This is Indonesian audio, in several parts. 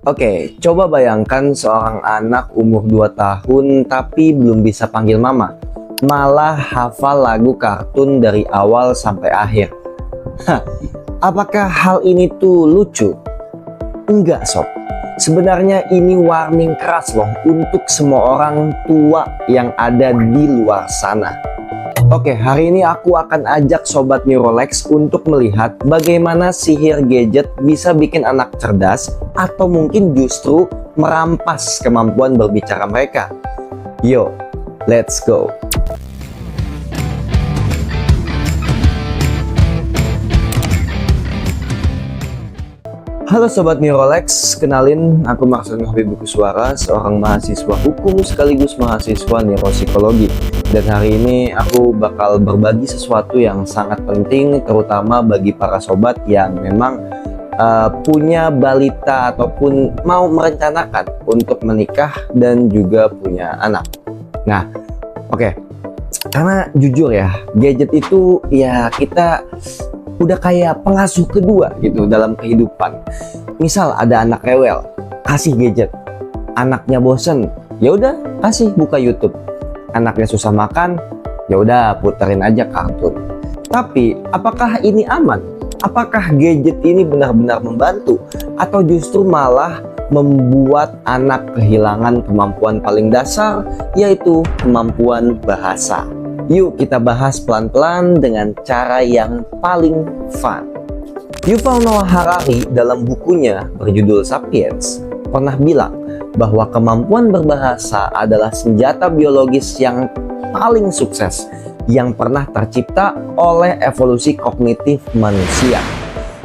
Oke, coba bayangkan seorang anak umur 2 tahun tapi belum bisa panggil mama, malah hafal lagu kartun dari awal sampai akhir. Hah, apakah hal ini tuh lucu? Enggak sob, sebenarnya ini warning keras loh untuk semua orang tua yang ada di luar sana. Oke, hari ini aku akan ajak Sobat Neurolex untuk melihat bagaimana sihir gadget bisa bikin anak cerdas atau mungkin justru merampas kemampuan berbicara mereka. Yo, let's go! Halo Sobat Neurolex, kenalin aku Marston Habib Kuswara, seorang mahasiswa hukum sekaligus mahasiswa neuropsikologi. Dan hari ini aku bakal berbagi sesuatu yang sangat penting, terutama bagi para sobat yang memang punya balita ataupun mau merencanakan untuk menikah dan juga punya anak. Nah, oke. Karena jujur ya, gadget itu ya kita udah kayak pengasuh kedua gitu dalam kehidupan. Misal ada anak rewel, kasih gadget. Anaknya bosen, ya udah kasih buka YouTube. Anaknya susah makan, ya udah puterin aja kartun. Tapi apakah ini aman? Apakah gadget ini benar-benar membantu atau justru malah membuat anak kehilangan kemampuan paling dasar, yaitu kemampuan bahasa? Yuk kita bahas pelan-pelan dengan cara yang paling fun. Yuval Noah Harari dalam bukunya berjudul Sapiens pernah bilang bahwa kemampuan berbahasa adalah senjata biologis yang paling sukses yang pernah tercipta oleh evolusi kognitif manusia.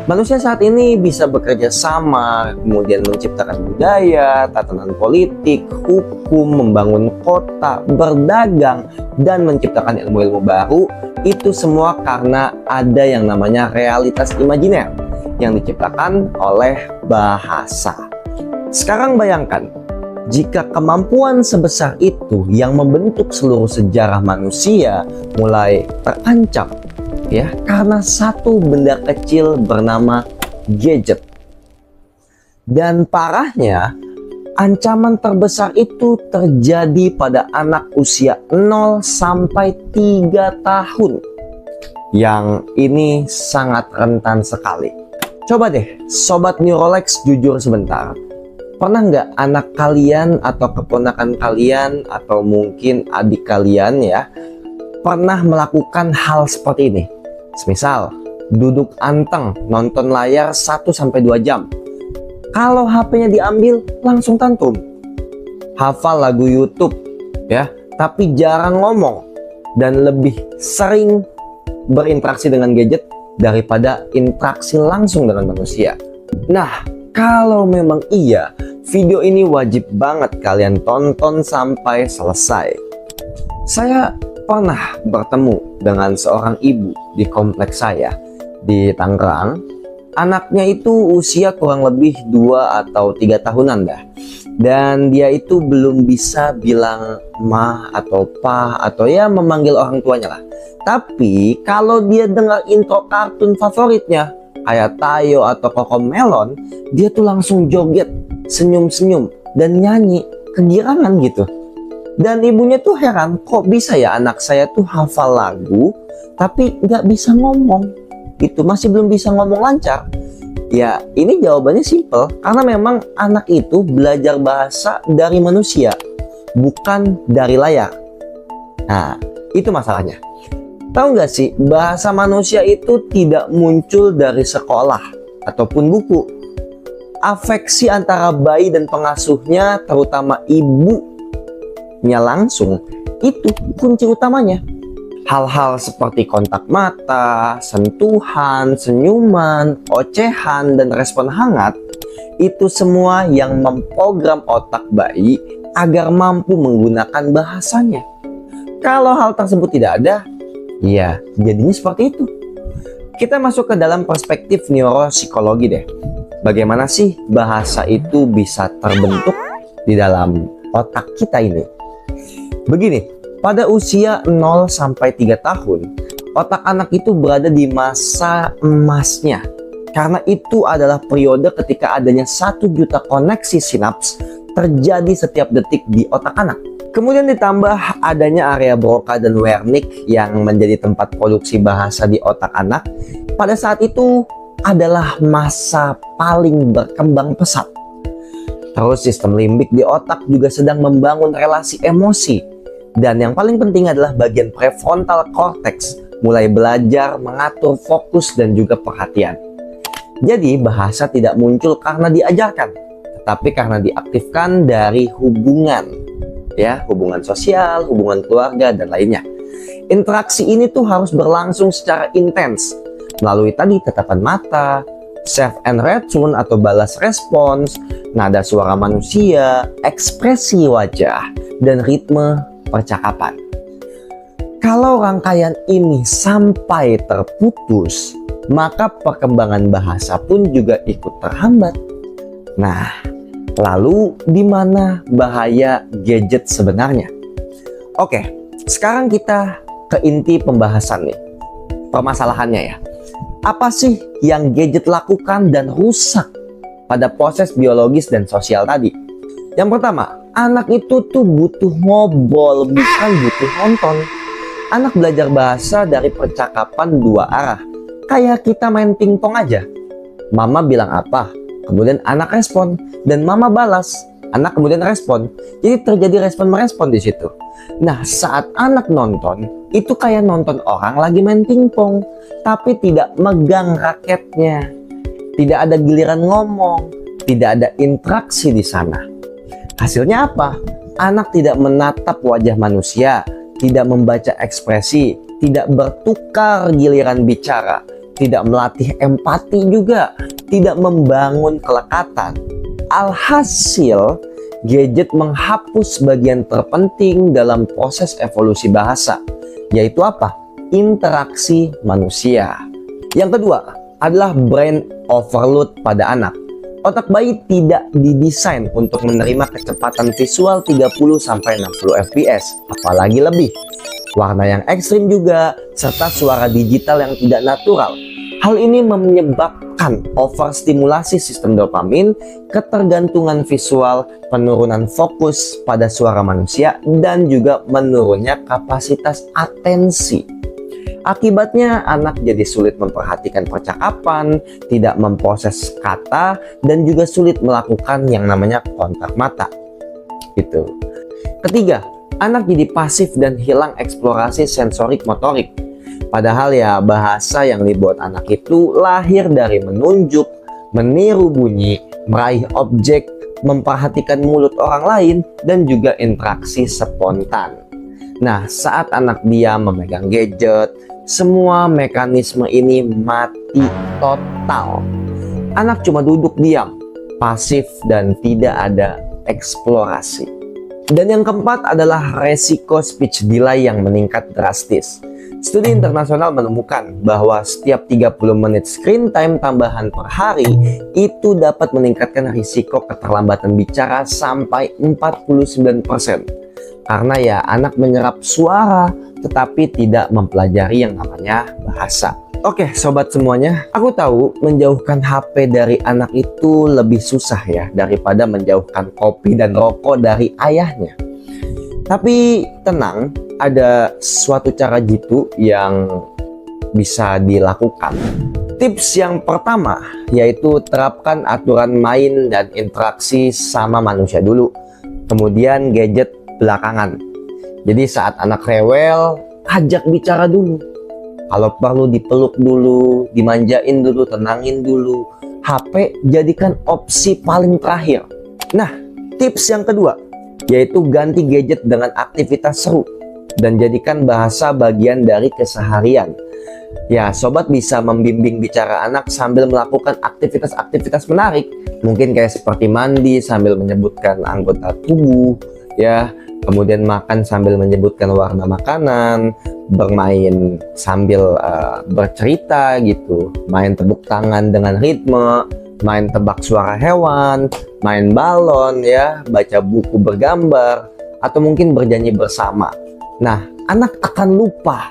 Manusia saat ini bisa bekerja sama, kemudian menciptakan budaya, tatanan politik, hukum, membangun kota, berdagang, dan menciptakan ilmu-ilmu baru. Itu semua karena ada yang namanya realitas imajiner yang diciptakan oleh bahasa. Sekarang bayangkan, jika kemampuan sebesar itu yang membentuk seluruh sejarah manusia mulai terancam, ya, karena satu benda kecil bernama gadget. Dan parahnya, ancaman terbesar itu terjadi pada anak usia 0 sampai 3 tahun. Yang ini sangat rentan sekali. Coba deh, Sobat Neurolex jujur sebentar. Pernah nggak anak kalian atau keponakan kalian atau mungkin adik kalian ya, pernah melakukan hal seperti ini? Semisal, duduk anteng nonton layar 1-2 jam. Kalau HP-nya diambil, langsung tantrum. Hafal lagu YouTube, ya, tapi jarang ngomong. Dan lebih sering berinteraksi dengan gadget daripada interaksi langsung dengan manusia. Nah, kalau memang iya, video ini wajib banget kalian tonton sampai selesai. Saya pernah bertemu dengan seorang ibu di kompleks saya di Tangerang. Anaknya itu usia kurang lebih 2 atau 3 tahunan dah. Dan dia itu belum bisa bilang ma atau pa atau ya memanggil orang tuanya lah. Tapi kalau dia dengar intro kartun favoritnya kayak Tayo atau Cocomelon, dia tuh langsung joget, senyum-senyum dan nyanyi kegirangan gitu. Dan ibunya tuh heran, kok bisa ya anak saya tuh hafal lagu tapi nggak bisa ngomong gitu, masih belum bisa ngomong lancar. Ya ini jawabannya simple, karena memang anak itu belajar bahasa dari manusia, bukan dari layar. Nah itu masalahnya. Tahu nggak sih, bahasa manusia itu tidak muncul dari sekolah ataupun buku. Afeksi antara bayi dan pengasuhnya, terutama ibunya langsung, itu kunci utamanya. Hal-hal seperti kontak mata, sentuhan, senyuman, ocehan, dan respon hangat, itu semua yang memprogram otak bayi agar mampu menggunakan bahasanya. Kalau hal tersebut tidak ada, ya jadinya seperti itu. Kita masuk ke dalam perspektif neuropsikologi deh. Bagaimana sih bahasa itu bisa terbentuk di dalam otak kita ini? Begini, pada usia 0 sampai 3 tahun, otak anak itu berada di masa emasnya. karena itu adalah periode ketika adanya 1 juta koneksi sinaps terjadi setiap detik di otak anak. Kemudian ditambah adanya area Broca dan Wernicke yang menjadi tempat produksi bahasa di otak anak, pada saat itu adalah masa paling berkembang pesat. Terus sistem limbik di otak juga sedang membangun relasi emosi. Dan yang paling penting adalah bagian prefrontal cortex mulai belajar mengatur fokus dan juga perhatian. Jadi bahasa tidak muncul karena diajarkan, tetapi karena diaktifkan dari hubungan, ya, hubungan sosial, hubungan keluarga dan lainnya. Interaksi ini tuh harus berlangsung secara intens melalui tadi tatapan mata, self and return atau balas respons, nada suara manusia, ekspresi wajah, dan ritme percakapan. Kalau rangkaian ini sampai terputus, maka perkembangan bahasa pun juga ikut terhambat. Nah, lalu di mana bahaya gadget sebenarnya? Oke, sekarang kita ke inti pembahasan nih. Permasalahannya ya. Apa sih yang gadget lakukan dan rusak pada proses biologis dan sosial tadi? Yang pertama, anak itu tuh butuh ngobrol, bukan butuh nonton. Anak belajar bahasa dari percakapan 2 arah. Kayak kita main pingpong aja. Mama bilang apa, kemudian anak respon, dan mama balas, anak kemudian respon. Jadi terjadi respon-merespon di situ. Nah, saat anak nonton, itu kayak nonton orang lagi main pingpong, tapi tidak megang raketnya. Tidak ada giliran ngomong, tidak ada interaksi di sana. Hasilnya apa? Anak tidak menatap wajah manusia, tidak membaca ekspresi, tidak bertukar giliran bicara, tidak melatih empati juga, tidak membangun kelekatan. Alhasil, gadget menghapus bagian terpenting dalam proses evolusi bahasa, yaitu apa? Interaksi manusia. Yang kedua adalah brain overload pada anak. Otak bayi tidak didesain untuk menerima kecepatan visual 30-60 fps, apalagi lebih. Warna yang ekstrim juga, serta suara digital yang tidak natural. Hal ini menyebabkan overstimulasi sistem dopamin, ketergantungan visual, penurunan fokus pada suara manusia, dan juga menurunnya kapasitas atensi. Akibatnya anak jadi sulit memperhatikan percakapan, tidak memproses kata, dan juga sulit melakukan yang namanya kontak mata. Gitu. Ketiga, anak jadi pasif dan hilang eksplorasi sensorik motorik. Padahal ya bahasa yang dibuat anak itu lahir dari menunjuk, meniru bunyi, meraih objek, memperhatikan mulut orang lain, dan juga interaksi spontan. Nah, saat anak diam memegang gadget, semua mekanisme ini mati total. Anak cuma duduk diam, pasif, dan tidak ada eksplorasi. Dan yang keempat adalah resiko speech delay yang meningkat drastis. Studi internasional menemukan bahwa setiap 30 menit screen time tambahan per hari itu dapat meningkatkan risiko keterlambatan bicara sampai 49%. Karena ya anak menyerap suara tetapi tidak mempelajari yang namanya bahasa. Oke sobat semuanya, aku tahu menjauhkan HP dari anak itu lebih susah ya daripada menjauhkan kopi dan rokok dari ayahnya. Tapi tenang, ada suatu cara jitu yang bisa dilakukan. Tips yang pertama yaitu terapkan aturan main dan interaksi sama manusia dulu, kemudian gadget belakangan. Jadi saat anak rewel, ajak bicara dulu. Kalau perlu dipeluk dulu, dimanjain dulu, tenangin dulu. HP jadikan opsi paling terakhir. Nah, tips yang kedua yaitu ganti gadget dengan aktivitas seru dan jadikan bahasa bagian dari keseharian. Ya, sobat bisa membimbing bicara anak sambil melakukan aktivitas-aktivitas menarik. Mungkin kayak seperti mandi sambil menyebutkan anggota tubuh, ya. Kemudian makan sambil menyebutkan warna makanan, bermain sambil bercerita gitu, main tepuk tangan dengan ritme, main tebak suara hewan, main balon ya, baca buku bergambar, atau mungkin bernyanyi bersama. Nah, anak akan lupa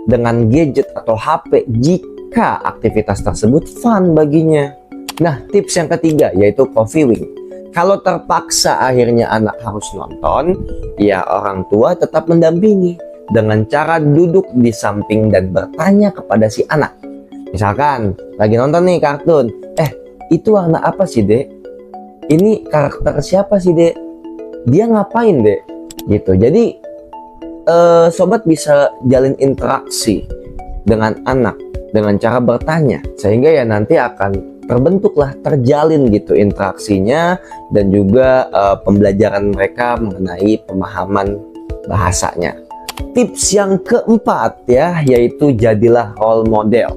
dengan gadget atau HP jika aktivitas tersebut fun baginya. Nah, tips yang ketiga yaitu co-viewing. Kalau terpaksa akhirnya anak harus nonton, ya orang tua tetap mendampingi dengan cara duduk di samping dan bertanya kepada si anak. Misalkan lagi nonton nih kartun, itu warna apa sih dek? Ini karakter siapa sih dek? Dia ngapain dek? Gitu. Jadi sobat bisa jalin interaksi dengan anak dengan cara bertanya, sehingga ya nanti akan terjalin gitu interaksinya dan juga pembelajaran mereka mengenai pemahaman bahasanya. Tips yang keempat ya, yaitu jadilah role model.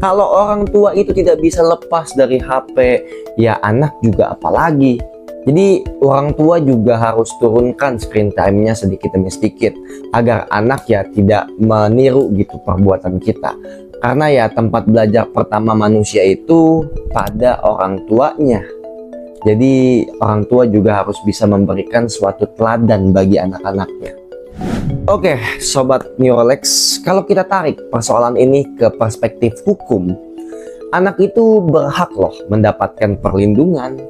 Kalau orang tua itu tidak bisa lepas dari HP, ya anak juga apalagi. Jadi orang tua juga harus turunkan screen time-nya sedikit demi sedikit agar anak ya tidak meniru gitu perbuatan kita. Karena ya tempat belajar pertama manusia itu pada orang tuanya. Jadi orang tua juga harus bisa memberikan suatu teladan bagi anak-anaknya. Oke, Sobat Neurolex, kalau kita tarik persoalan ini ke perspektif hukum, anak itu berhak loh mendapatkan perlindungan,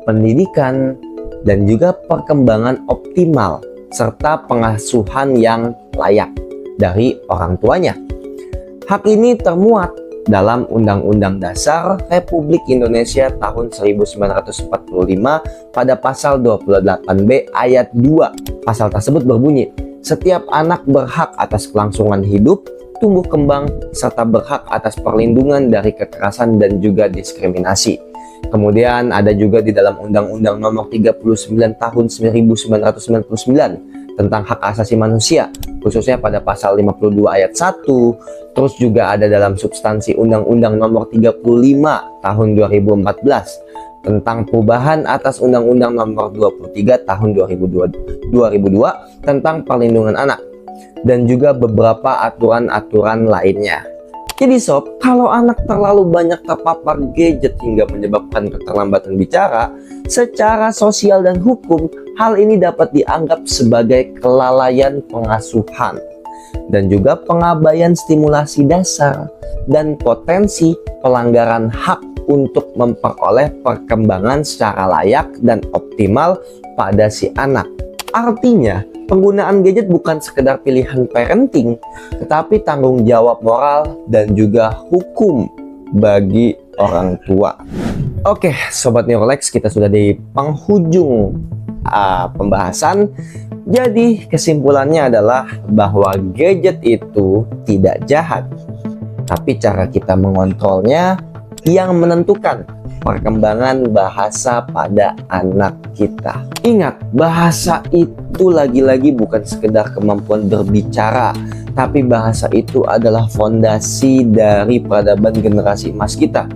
pendidikan, dan juga perkembangan optimal serta pengasuhan yang layak dari orang tuanya. Hak ini termuat dalam Undang-Undang Dasar Republik Indonesia tahun 1945 pada pasal 28B ayat 2. Pasal tersebut berbunyi, setiap anak berhak atas kelangsungan hidup, tumbuh kembang, serta berhak atas perlindungan dari kekerasan dan juga diskriminasi. Kemudian ada juga di dalam Undang-Undang Nomor 39 tahun 1999 tentang hak asasi manusia, khususnya pada pasal 52 ayat 1, terus juga ada dalam substansi Undang-Undang Nomor 35 tahun 2014 tentang perubahan atas Undang-Undang Nomor 23 tahun 2002 tentang perlindungan anak, dan juga beberapa aturan-aturan lainnya. Jadi sob, kalau anak terlalu banyak terpapar gadget hingga menyebabkan keterlambatan bicara, secara sosial dan hukum, hal ini dapat dianggap sebagai kelalaian pengasuhan dan juga pengabaian stimulasi dasar dan potensi pelanggaran hak untuk memperoleh perkembangan secara layak dan optimal pada si anak. Artinya, penggunaan gadget bukan sekedar pilihan parenting, tetapi tanggung jawab moral dan juga hukum bagi orang tua. Oke, Sobat Neurolex, kita sudah di penghujung pembahasan. Jadi kesimpulannya adalah bahwa gadget itu tidak jahat, tapi cara kita mengontrolnya yang menentukan perkembangan bahasa pada anak kita. Ingat, bahasa itu lagi-lagi bukan sekedar kemampuan berbicara, tapi bahasa itu adalah fondasi dari peradaban generasi emas kita.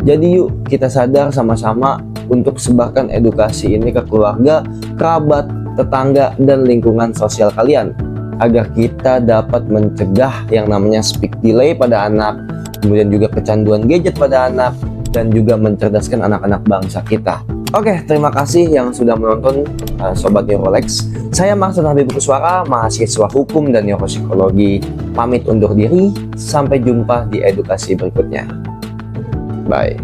Jadi yuk kita sadar sama-sama untuk sebarkan edukasi ini ke keluarga, kerabat, tetangga, dan lingkungan sosial kalian, agar kita dapat mencegah yang namanya speak delay pada anak, kemudian juga kecanduan gadget pada anak, dan juga mencerdaskan anak-anak bangsa kita. Oke, terima kasih yang sudah menonton Sobat Neurolex. Saya Marston Habib Kuswara, mahasiswa hukum dan neuropsikologi, pamit undur diri. Sampai jumpa di edukasi berikutnya. Bye.